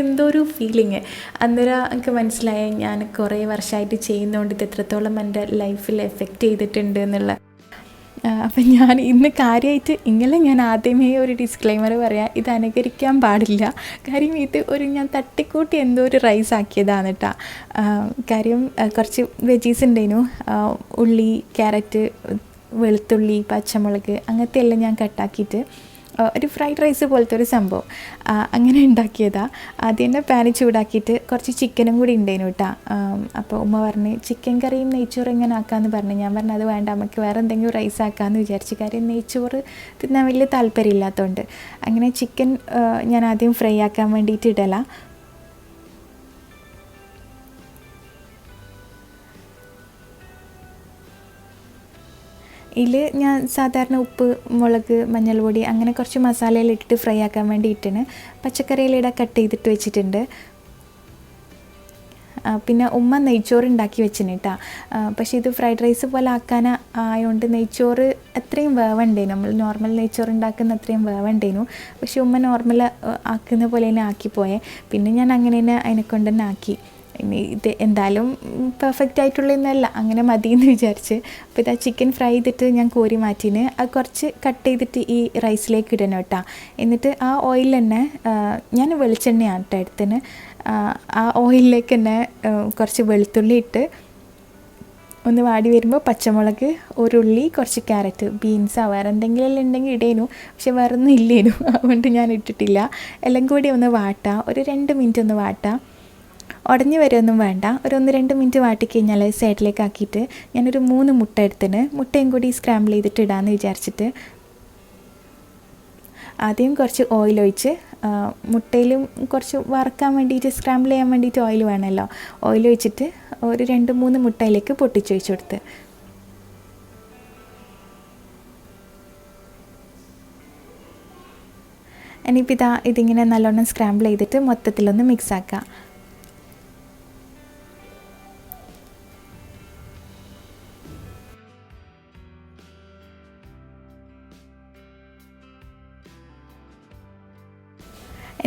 എന്തോ ഒരു ഫീലിങ്. അന്നേരം എനിക്ക് മനസ്സിലായി ഞാൻ കുറേ വർഷമായിട്ട് ചെയ്യുന്നതുകൊണ്ട് ഇത് എത്രത്തോളം എൻ്റെ ലൈഫിൽ എഫക്റ്റ് ചെയ്തിട്ടുണ്ട് എന്നുള്ള. അപ്പം ഞാൻ ഇന്ന് കാര്യമായിട്ട് ഞാൻ ആദ്യമേ ഒരു ഡിസ്ക്ലെയിമർ പറയാം, ഇത് അനുകരിക്കാൻ പാടില്ല. കാര്യം ഇത് ഞാൻ തട്ടിക്കൂട്ടി എന്തോ ഒരു റൈസ് ആക്കിയതാണ് കേട്ടോ. കാര്യം കുറച്ച് വെജീസ് ഉണ്ടായിരുന്നു, ഉള്ളി, ക്യാരറ്റ്, വെളുത്തുള്ളി, പച്ചമുളക് അങ്ങനത്തെ എല്ലാം ഞാൻ കട്ടാക്കിയിട്ട് ഒരു ഫ്രൈഡ് റൈസ് പോലത്തെ ഒരു സംഭവം അങ്ങനെ ഉണ്ടാക്കിയതാണ്. ആദ്യം തന്നെ പാന് ചൂടാക്കിയിട്ട് കുറച്ച് ചിക്കനും കൂടി ഉണ്ടായിരുന്നു കേട്ടോ. അപ്പോൾ ഉമ്മ പറഞ്ഞ് ചിക്കൻ കറിയും നെയ്ച്ചോറും എങ്ങനെ ആക്കാമെന്ന് പറഞ്ഞു. ഞാൻ പറഞ്ഞു അത് വേണ്ട, നമുക്ക് വേറെ എന്തെങ്കിലും റൈസ് ആക്കാമെന്ന് വിചാരിച്ചു. കാര്യം നെയ്ച്ചോറ് തിന്നാൻ വലിയ താല്പര്യമില്ലാത്തതുകൊണ്ട്. അങ്ങനെ ചിക്കൻ ഞാൻ ആദ്യം ഫ്രൈ ആക്കാൻ വേണ്ടിയിട്ട് ഇടല. ഇതിൽ ഞാൻ സാധാരണ ഉപ്പ്, മുളക്, മഞ്ഞൾപ്പൊടി അങ്ങനെ കുറച്ച് മസാലയിൽ ഇട്ടിട്ട് ഫ്രൈ ആക്കാൻ വേണ്ടിയിട്ടാണ്. പച്ചക്കറിയിലിടെ കട്ട് ചെയ്തിട്ട് വെച്ചിട്ടുണ്ട്. പിന്നെ ഉമ്മ നെയ്ച്ചോറ് ഉണ്ടാക്കി വെച്ചിന് കേട്ടോ. പക്ഷേ ഇത് ഫ്രൈഡ് റൈസ് പോലെ ആക്കാൻ ആയതുകൊണ്ട് നെയ്ച്ചോറ് അത്രയും വേവണ്ടേനു, നമ്മൾ നോർമൽ നെയ്ച്ചോറ് ഉണ്ടാക്കുന്ന അത്രയും വേവണ്ടേനു. പക്ഷേ ഉമ്മ നോർമൽ ആക്കുന്ന പോലെ തന്നെ ആക്കിപ്പോയേ. പിന്നെ ഞാൻ അങ്ങനെ തന്നെ അതിനെക്കൊണ്ട് തന്നെ ആക്കി. ഇനി ഇത് എന്തായാലും പെർഫെക്റ്റ് ആയിട്ടുള്ളതൊന്നുമല്ല, അങ്ങനെ മതിയെന്ന് വിചാരിച്ച്. അപ്പോൾ ഇതാ ചിക്കൻ ഫ്രൈ ചെയ്തിട്ട് ഞാൻ കോരി മാറ്റിന്. അത് കുറച്ച് കട്ട് ചെയ്തിട്ട് ഈ റൈസിലേക്ക് ഇടണം കേട്ടോ. എന്നിട്ട് ആ ഓയിൽ തന്നെ ഞാൻ വെളിച്ചെണ്ണയാണ് കേട്ടോ എടുത്തിന്. ആ ഓയിലിലേക്ക് തന്നെ കുറച്ച് വെളുത്തുള്ളി ഇട്ട് ഒന്ന് വാടി വരുമ്പോൾ പച്ചമുളക്, ഒരു ഉള്ളി, കുറച്ച് ക്യാരറ്റ്, ബീൻസോ വേറെ എന്തെങ്കിലും ഉണ്ടെങ്കിൽ ഇടേനു, പക്ഷെ വേറെ ഒന്നും ഇല്ലേനു, അതുകൊണ്ട് ഞാൻ ഇട്ടിട്ടില്ല. എല്ലാം കൂടി ഒന്ന് വാട്ടാം, ഒരു 2 മിനിറ്റ് ഒന്ന് വാട്ടാം. ഉടഞ്ഞു വരുമൊന്നും വേണ്ട, ഒരു 1-2 മിനിറ്റ് വാട്ടിക്കഴിഞ്ഞാൽ സൈഡിലേക്ക് ആക്കിയിട്ട് ഞാനൊരു 3 മുട്ട എടുത്തിന്, മുട്ടയും കൂടി സ്ക്രാമ്പിൾ ചെയ്തിട്ട് ഇടാമെന്ന് വിചാരിച്ചിട്ട് ആദ്യം കുറച്ച് ഓയിൽ ഒഴിച്ച്, മുട്ടയിലും കുറച്ച് വറക്കാൻ വേണ്ടിയിട്ട് സ്ക്രാമ്പിൾ ചെയ്യാൻ വേണ്ടിയിട്ട് ഓയിൽ വേണമല്ലോ, ഓയിൽ ഒഴിച്ചിട്ട് ഒരു 2-3 മുട്ടയിലേക്ക് പൊട്ടിച്ചൊഴിച്ച് കൊടുത്ത്. ഇനിയിപ്പോൾ ഇതിങ്ങനെ നല്ലോണം സ്ക്രാമ്പിൾ ചെയ്തിട്ട് മൊത്തത്തിലൊന്ന് മിക്സ് ആക്കുക.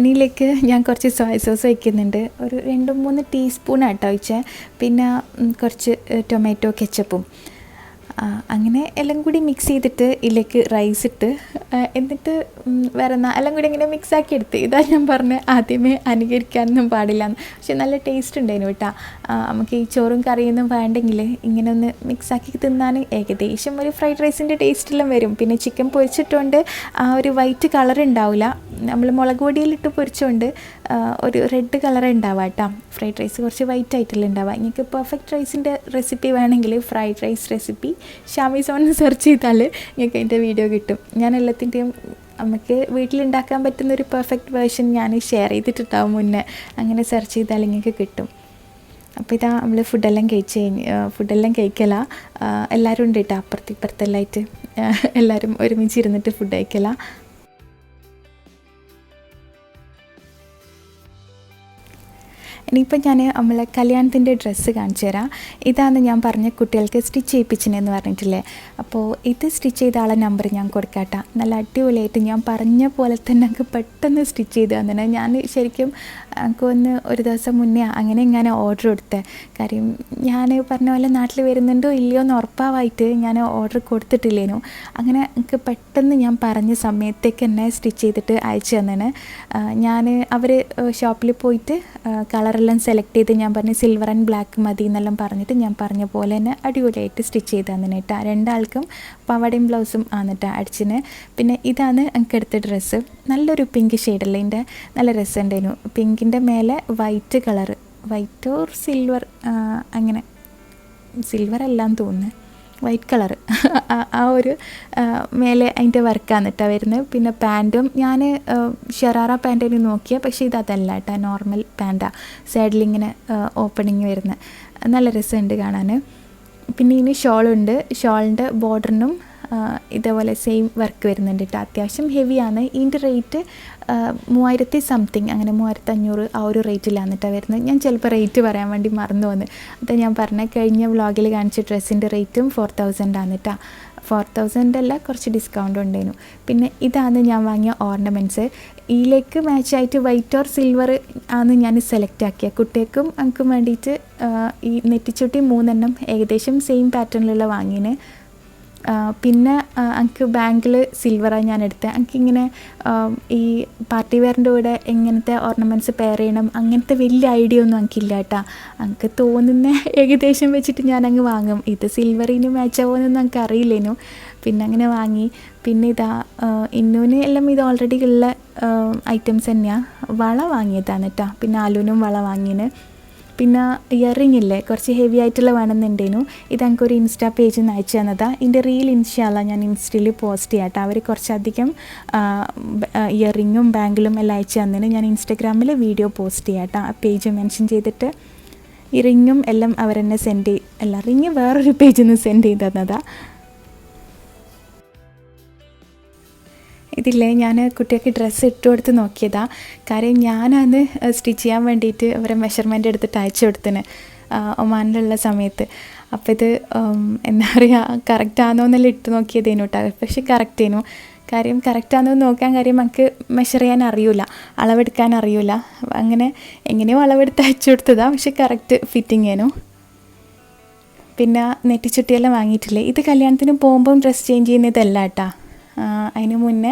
ഇതിലേക്ക് ഞാൻ കുറച്ച് സോയ സോസ് വയ്ക്കുന്നുണ്ട്, ഒരു 2-3 ടീസ്പൂണാട്ടോ ഒഴിച്ചത്, പിന്നെ കുറച്ച് ടൊമാറ്റോ കെച്ചപ്പും. അങ്ങനെ എല്ലാം കൂടി മിക്സ് ചെയ്തിട്ട് ഇതിലേക്ക് റൈസ് ഇട്ട്, എന്നിട്ട് വേറെ എല്ലാം കൂടി ഇങ്ങനെ മിക്സാക്കി എടുത്ത്. ഇതാ ഞാൻ പറഞ്ഞത് ആദ്യമേ അനുകരിക്കാനൊന്നും പാടില്ല എന്ന്, പക്ഷെ നല്ല ടേസ്റ്റ് ഉണ്ടായിരുന്നു കേട്ടോ. നമുക്ക് ഈ ചോറും കറിയൊന്നും വേണ്ടെങ്കിൽ ഇങ്ങനെ ഒന്ന് മിക്സാക്കി തിന്നാൻ ഏകദേശം ഒരു ഫ്രൈഡ് റൈസിൻ്റെ ടേസ്റ്റെല്ലാം വരും. പിന്നെ ചിക്കൻ പൊരിച്ചിട്ടുകൊണ്ട് ആ ഒരു വൈറ്റ് കളർ ഉണ്ടാവില്ല, നമ്മൾ മുളക് പൊടിയിലിട്ട് പൊരിച്ചുകൊണ്ട് ഒരു റെഡ് കളർ ഉണ്ടാവുക കേട്ടോ. ഫ്രൈഡ് റൈസ് കുറച്ച് വൈറ്റ് ആയിട്ടല്ല ഉണ്ടാവുക. നിങ്ങൾക്ക് പെർഫെക്റ്റ് റൈസിൻ്റെ റെസിപ്പി വേണമെങ്കിൽ ഫ്രൈഡ് റൈസ് റെസിപ്പി ഷാമി സോൺ സെർച്ച് ചെയ്താൽ നിങ്ങൾക്ക് അതിൻ്റെ വീഡിയോ കിട്ടും. ഞാൻ എല്ലാത്തിൻ്റെയും നമുക്ക് വീട്ടിലുണ്ടാക്കാൻ പറ്റുന്നൊരു പെർഫെക്റ്റ് വേർഷൻ ഞാൻ ഷെയർ ചെയ്തിട്ടുണ്ടാവും മുന്നേ, അങ്ങനെ സെർച്ച് ചെയ്താൽ നിങ്ങൾക്ക് കിട്ടും. അപ്പോൾ ഇതാ നമ്മൾ ഫുഡെല്ലാം കഴിക്കല, എല്ലാവരും ഉണ്ട് കേട്ടോ, അപ്പുറത്തെല്ലാമായിട്ട് എല്ലാവരും ഒരുമിച്ച് ഇരുന്നിട്ട് ഫുഡ് കഴിക്കല. ഇനിയിപ്പോൾ ഞാൻ നമ്മളെ കല്യാണത്തിൻ്റെ ഡ്രസ്സ് കാണിച്ചു തരാം. ഇതാണ് ഞാൻ പറഞ്ഞ കുട്ടികൾക്ക് സ്റ്റിച്ച് ചെയ്യിപ്പിച്ചിനെന്ന് പറഞ്ഞിട്ടില്ലേ. അപ്പോൾ ഇത് സ്റ്റിച്ച് ചെയ്ത ആളെ നമ്പർ ഞാൻ കൊടുക്കാട്ടോ. നല്ല അടിപൊളിയായിട്ട് ഞാൻ പറഞ്ഞ പോലെ തന്നെ എനിക്ക് പെട്ടെന്ന് സ്റ്റിച്ച് ചെയ്ത് തന്നെ. ഞാൻ ശരിക്കും എനിക്കൊന്ന് ഒരു ദിവസം മുന്നേ അങ്ങനെ ഓർഡർ കൊടുത്തത്. കാര്യം ഞാൻ പറഞ്ഞ പോലെ നാട്ടിൽ വരുന്നുണ്ടോ ഇല്ലയോ എന്ന് ഉറപ്പായിട്ട് ഞാൻ ഓർഡർ കൊടുത്തിട്ടില്ലേനു. അങ്ങനെ എനിക്ക് പെട്ടെന്ന് ഞാൻ പറഞ്ഞ സമയത്തേക്ക് തന്നെ സ്റ്റിച്ച് ചെയ്തിട്ട് അയച്ചു തന്നേന്. അവർ ഷോപ്പിൽ പോയിട്ട് കളറെല്ലാം സെലക്ട് ചെയ്ത് ഞാൻ പറഞ്ഞ് സിൽവർ ആൻഡ് ബ്ലാക്ക് മതി എന്നെല്ലാം പറഞ്ഞിട്ട് ഞാൻ പറഞ്ഞ പോലെ തന്നെ അടിപൊളിയായിട്ട് സ്റ്റിച്ച് ചെയ്ത് തന്നിട്ടാ. രണ്ടാൾക്കും പാവാടയും ബ്ലൗസും ആന്നിട്ടാ അടിച്ചിന്. പിന്നെ ഇതാണ് എനിക്ക് എടുത്ത ഡ്രസ്സ്, നല്ലൊരു പിങ്ക് ഷെയ്ഡല്ലേ, ഇതിൻ്റെ നല്ല രസമുണ്ടായിരുന്നു. പിങ്കിൻ്റെ മേലെ white colour, white or silver, അങ്ങനെ സിൽവർ അല്ലാന്ന് തോന്നുന്നു, വൈറ്റ് കളർ ആ ഒരു മേലെ അതിൻ്റെ വർക്കാണ് കേട്ടോ വരുന്നത്. പിന്നെ പാൻറ്റും ഞാൻ ഷറാറ പാൻറ്റിന് നോക്കിയ, പക്ഷേ ഇതല്ല കേട്ടോ, നോർമൽ പാൻറ്റാണ്, സൈഡിലിങ്ങനെ ഓപ്പണിങ് വരുന്നത്, നല്ല രസമുണ്ട് കാണാൻ. പിന്നെ ഇനി ഷോളുണ്ട്, ഷോളിൻ്റെ ബോർഡറിനും ഇതേപോലെ സെയിം വർക്ക് വരുന്നുണ്ട് കേട്ടോ. അത്യാവശ്യം ഹെവിയാണ്. ഇതിൻ്റെ റേറ്റ് 3000 സംതിങ്, അങ്ങനെ 3500 ആ ഒരു റേറ്റിലാണ് കേട്ടോ വരുന്നത്. ഞാൻ ചിലപ്പോൾ റേറ്റ് പറയാൻ വേണ്ടി മറന്നു വന്ന്, അത് ഞാൻ പറഞ്ഞ കഴിഞ്ഞ വ്ളോഗിൽ കാണിച്ച ഡ്രസ്സിൻ്റെ റേറ്റും 4000 ആണ് കേട്ടോ. 4000 അല്ല, കുറച്ച് ഡിസ്കൗണ്ട് ഉണ്ടായിരുന്നു. പിന്നെ ഇതാണ് ഞാൻ വാങ്ങിയ ഓർണമെൻറ്റ്സ്. ഇതിലേക്ക് മാച്ചായിട്ട് വൈറ്റ് ഓർ സിൽവർ ആണ് ഞാൻ സെലക്ട് ആക്കിയത്. കുട്ടികൾക്കും എനിക്കും വേണ്ടിയിട്ട് ഈ നെറ്റിച്ചുട്ടി 3 എണ്ണം ഏകദേശം സെയിം പാറ്റേണിലുള്ള വാങ്ങിന്. പിന്നെ എനിക്ക് ബാങ്കിൽ സിൽവറായി ഞാൻ എടുത്തത്. എനിക്കിങ്ങനെ ഈ പാർട്ടി വെയറിൻ്റെ കൂടെ എങ്ങനത്തെ ഓർണമെൻറ്റ്സ് പെയർ ചെയ്യണം അങ്ങനത്തെ വലിയ ഐഡിയ ഒന്നും എനിക്കില്ല കേട്ടോ. എനിക്ക് തോന്നുന്ന ഏകദേശം വെച്ചിട്ട് ഞാനങ്ങ് വാങ്ങും. ഇത് സിൽവറിന് മാച്ചാവുമെന്നൊന്നും എനിക്ക് അറിയില്ലേനു. പിന്നെ അങ്ങനെ വാങ്ങി. പിന്നെ ഇതാ ഇന്നൂന് എല്ലാം ഇത് ഓൾറെഡി ഉള്ള ഐറ്റംസ് തന്നെയാണ്. വള വാങ്ങിയതാണ് കേട്ടോ. പിന്നെ ആലൂനും വള വാങ്ങിന്. പിന്നെ ഇയറിംഗ് ഇല്ലേ, കുറച്ച് ഹെവി ആയിട്ടുള്ള വേണമെന്നുണ്ടേനു. ഇത് എനിക്കൊരു ഇൻസ്റ്റാ പേജിൽ നിന്ന് അയച്ചു തന്നതാണ്. ഇതിൻ്റെ റീൽ ഇൻഷാല്ല ഞാൻ ഇൻസ്റ്റയിൽ പോസ്റ്റ് ചെയ്യാം കേട്ടോ. അവർ കുറച്ചധികം ഇയറിങ്ങും ബാങ്കിലും എല്ലാം അയച്ചു തന്നതിന് ഞാൻ ഇൻസ്റ്റഗ്രാമിൽ വീഡിയോ പോസ്റ്റ് ചെയ്യാം കേട്ടോ. ആ പേജ് മെൻഷൻ ചെയ്തിട്ട് ഈ റിങ്ങും എല്ലാം അവരെന്നെ റിങ് വേറൊരു പേജിൽ നിന്ന് സെൻഡ് ചെയ്ത് തന്നതാണ്. ഇതില്ലേ, ഞാൻ കുട്ടികൾക്ക് ഡ്രസ്സ് ഇട്ട് കൊടുത്ത് നോക്കിയതാണ്. കാര്യം ഞാനത് സ്റ്റിച്ച് ചെയ്യാൻ വേണ്ടിയിട്ട് അവരെ മെഷർമെൻ്റ് എടുത്തിട്ട് അയച്ചു കൊടുത്തിന് ഒമാനിലുള്ള സമയത്ത്. അപ്പോൾ ഇത് എന്താ പറയുക, കറക്റ്റാണോ എന്നെല്ലാം ഇട്ട് നോക്കിയതേനു കേട്ടോ. പക്ഷെ കറക്റ്റേനു. കാര്യം കറക്റ്റാണോ നോക്കാൻ കാര്യം നമുക്ക് മെഷർ ചെയ്യാൻ അറിയില്ല, അളവെടുക്കാൻ അറിയില്ല. അങ്ങനെ എങ്ങനെയോ അളവെടുത്ത് അയച്ചു കൊടുത്തതാണ്. പക്ഷെ കറക്റ്റ് ഫിറ്റിംഗ് ആയിരുന്നു. പിന്നെ നെറ്റിച്ചുട്ടിയെല്ലാം വാങ്ങിയിട്ടില്ലേ. ഇത് കല്യാണത്തിന് പോകുമ്പം ഡ്രസ്സ് ചേഞ്ച് ചെയ്യുന്നതല്ല കേട്ടോ. അതിന് മുന്നേ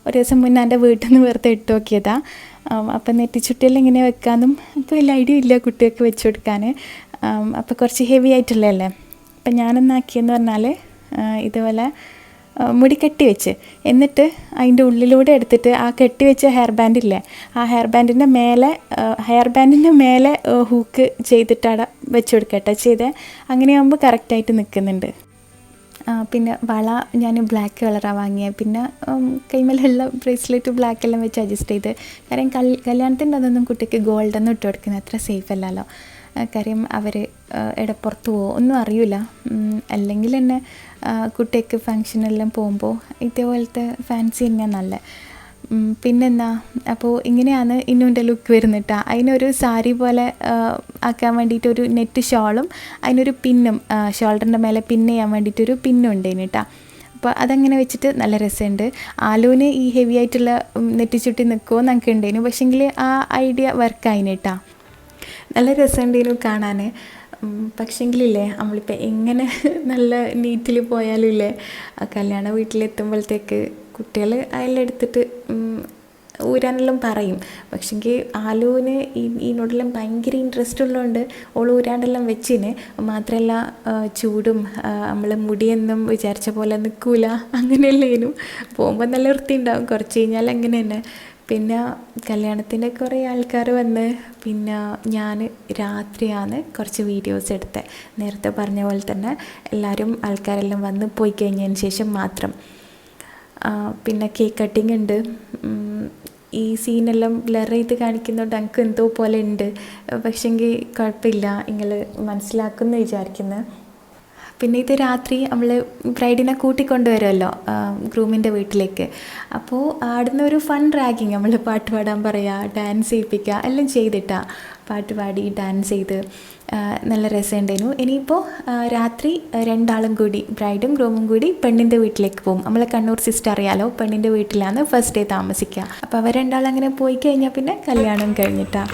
ഒരു ദിവസം മുന്നേ എൻ്റെ വീട്ടിൽ നിന്ന് വെറുതെ ഇട്ട് നോക്കിയതാണ്. അപ്പം നെറ്റിച്ചുട്ടിയെല്ലാം ഇങ്ങനെ വെക്കാനും അപ്പോൾ വലിയ ഐഡിയ ഇല്ല കുട്ടികൾക്ക് വെച്ച് കൊടുക്കാൻ. അപ്പോൾ കുറച്ച് ഹെവി ആയിട്ടുള്ളതല്ലേ. അപ്പം അപ്പം ഞാനെന്നാക്കിയെന്ന് പറഞ്ഞാൽ ഇതുപോലെ മുടി കെട്ടി വെച്ച്, എന്നിട്ട് അതിൻ്റെ ഉള്ളിലൂടെ എടുത്തിട്ട് ആ കെട്ടി വെച്ച ഹെയർ ബാൻഡില്ലേ, ആ ഹെയർ ബാൻഡിൻ്റെ മേലെ ഹൂക്ക് ചെയ്തിട്ടവിടെ വെച്ച് കൊടുക്കട്ടെ ചെയ്തേ. അങ്ങനെയാകുമ്പോൾ കറക്റ്റായിട്ട് നിൽക്കുന്നുണ്ട്. പിന്നെ വള ഞാൻ ബ്ലാക്ക് കളറാണ് വാങ്ങിയത്. പിന്നെ കൈമേലുള്ള ബ്രേസ്ലെറ്റ് ബ്ലാക്ക് എല്ലാം വെച്ച് അഡ്ജസ്റ്റ് ചെയ്ത്. കാര്യം കല്യാണത്തിൻ്റെ അതൊന്നും കുട്ടിക്ക് ഗോൾഡൊന്നും ഇട്ട് കൊടുക്കുന്നത് അത്ര സേഫ് അല്ലല്ലോ. കാര്യം അവർ ഇടപ്പുറത്ത് പോകുമോ ഒന്നും അറിയില്ല. അല്ലെങ്കിൽ തന്നെ കുട്ടിക്ക് ഫങ്ഷനെല്ലാം പോകുമ്പോൾ ഇതേപോലത്തെ ഫാൻസി തന്നെയാണ് നല്ലത്. പിന്നെന്താ, അപ്പോൾ ഇങ്ങനെയാണ് ഇന്നുൻ്റെ ലുക്ക് വരുന്നിട്ടാ. അതിനൊരു സാരി പോലെ ആക്കാൻ വേണ്ടിയിട്ടൊരു നെറ്റ് ഷോളും അതിനൊരു പിന്നും ഷോൾഡറിൻ്റെ മേലെ പിന്ന് ചെയ്യാൻ വേണ്ടിയിട്ടൊരു പിന്നും ഉണ്ടേന് കേട്ടോ. അപ്പോൾ അതങ്ങനെ വെച്ചിട്ട് നല്ല രസമുണ്ട്. ആലൂന് ഈ ഹെവി ആയിട്ടുള്ള നെറ്റി ചുട്ടി നിൽക്കുമോ എന്നൊക്കെ ഉണ്ടേനു, പക്ഷേങ്കിൽ ആ ഐഡിയ വർക്കായിന് കേട്ടോ. നല്ല രസമുണ്ടേനു കാണാൻ. പക്ഷേങ്കിലില്ലേ, നമ്മളിപ്പോൾ എങ്ങനെ നല്ല നീറ്റിൽ പോയാലും ഇല്ലേ, കല്യാണ വീട്ടിലെത്തുമ്പോഴത്തേക്ക് കുട്ടികൾ അതിലെടുത്തിട്ട് ഊരാനെല്ലാം പറയും. പക്ഷേങ്കിൽ ആലുവിന് ഇതിനോടെല്ലാം ഭയങ്കര ഇൻട്രസ്റ്റ് ഉള്ളതുകൊണ്ട് ഓൾ ഊരാണ്ടെല്ലാം വെച്ചിന്. മാത്രമല്ല ചൂടും നമ്മൾ മുടിയൊന്നും വിചാരിച്ച പോലെ നിൽക്കൂല, അങ്ങനെയല്ലേനും. പോകുമ്പോൾ നല്ല വൃത്തി ഉണ്ടാവും, കുറച്ച് കഴിഞ്ഞാൽ അങ്ങനെ തന്നെ. പിന്നെ കല്യാണത്തിൻ്റെ കുറേ ആൾക്കാർ വന്ന്, പിന്നെ ഞാൻ രാത്രിയാണ് കുറച്ച് വീഡിയോസ് എടുത്തത്. നേരത്തെ പറഞ്ഞ പോലെ തന്നെ ആൾക്കാരെല്ലാം വന്ന് പോയി കഴിഞ്ഞതിന് ശേഷം മാത്രം. പിന്നെ കേക്ക് കട്ടിങ് ഉണ്ട്. ഈ സീനെല്ലാം ബ്ലർ ചെയ്ത് കാണിക്കുന്നതുകൊണ്ട് എനിക്ക് എന്തോ പോലെ ഉണ്ട്, പക്ഷേങ്കിൽ കുഴപ്പമില്ല, നിങ്ങൾ മനസ്സിലാക്കുമെന്ന് വിചാരിക്കുന്നത്. പിന്നെ ഇത് രാത്രി നമ്മൾ ബ്രൈഡിനെ കൂട്ടിക്കൊണ്ടുവരുമല്ലോ ഗ്രൂമിൻ്റെ വീട്ടിലേക്ക്. അപ്പോൾ ആടുന്ന ഒരു ഫൺ റാഗിങ്, നമ്മൾ പാട്ട് പാടാൻ പറയുക, ഡാൻസ് ചെയ്യിപ്പിക്കുക എല്ലാം ചെയ്തിട്ടാണ്. പാട്ട് പാടി ഡാൻസ് ചെയ്ത് നല്ല രസമുണ്ടായിരുന്നു. ഇനിയിപ്പോൾ രാത്രി രണ്ടാളും കൂടി, ബ്രൈഡും ഗ്രൂമും കൂടി പെണ്ണിൻ്റെ വീട്ടിലേക്ക് പോകും. നമ്മളെ കണ്ണൂർ സിസ്റ്റർ അറിയാലോ, പെണ്ണിൻ്റെ വീട്ടിലാണ് ഫസ്റ്റ് ഡേ താമസിക്കുക. അപ്പോൾ അവർ രണ്ടാളും അങ്ങനെ പോയി കഴിഞ്ഞാൽ പിന്നെ കല്യാണം കഴിഞ്ഞിട്ടാണ്.